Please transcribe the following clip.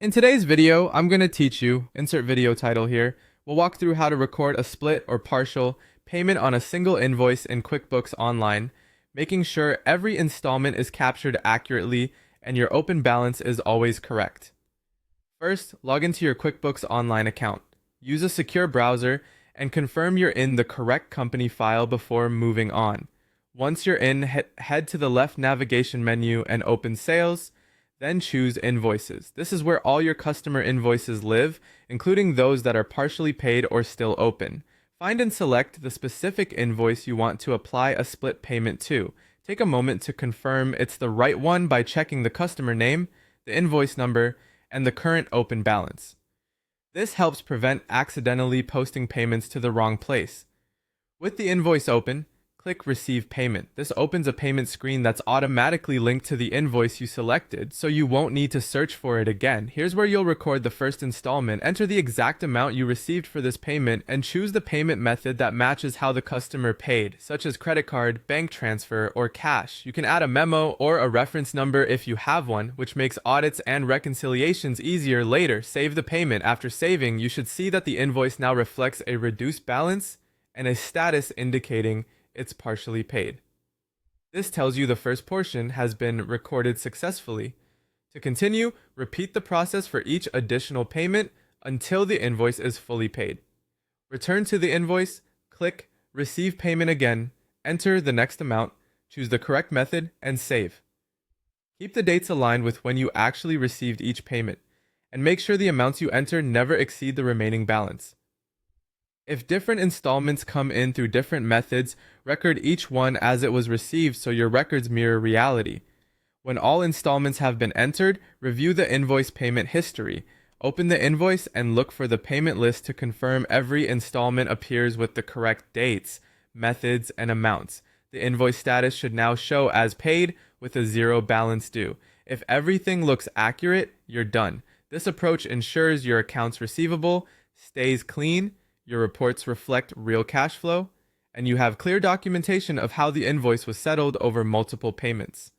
In today's video, I'm going to teach you, insert video title here, we'll walk through how to record a split or partial payment on a single invoice in QuickBooks Online, making sure every installment is captured accurately and your open balance is always correct. First, log into your QuickBooks Online account. Use a secure browser and confirm you're in the correct company file before moving on. Once you're in, head to the left navigation menu and open Sales. Then choose Invoices. This is where all your customer invoices live, including those that are partially paid or still open. Find and select the specific invoice you want to apply a split payment to. Take a moment to confirm it's the right one by checking the customer name, the invoice number, and the current open balance. This helps prevent accidentally posting payments to the wrong place. With the invoice open, click Receive Payment. This opens a payment screen that's automatically linked to the invoice you selected, so you won't need to search for it again. Here's where you'll record the first installment. Enter the exact amount you received for this payment and choose the payment method that matches how the customer paid, such as credit card, bank transfer, or cash. You can add a memo or a reference number if you have one, which makes audits and reconciliations easier later. Save the payment. After saving, you should see that the invoice now reflects a reduced balance and a status indicating it's partially paid. This tells you the first portion has been recorded successfully. To continue, repeat the process for each additional payment until the invoice is fully paid. Return to the invoice, click Receive Payment again, enter the next amount, choose the correct method, and save. Keep the dates aligned with when you actually received each payment, and make sure the amounts you enter never exceed the remaining balance. If different installments come in through different methods, record each one as it was received so your records mirror reality. When all installments have been entered, review the invoice payment history. Open the invoice and look for the payment list to confirm every installment appears with the correct dates, methods, and amounts. The invoice status should now show as paid with a zero balance due. If everything looks accurate, you're done. This approach ensures your accounts receivable stays clean, your reports reflect real cash flow, and you have clear documentation of how the invoice was settled over multiple payments.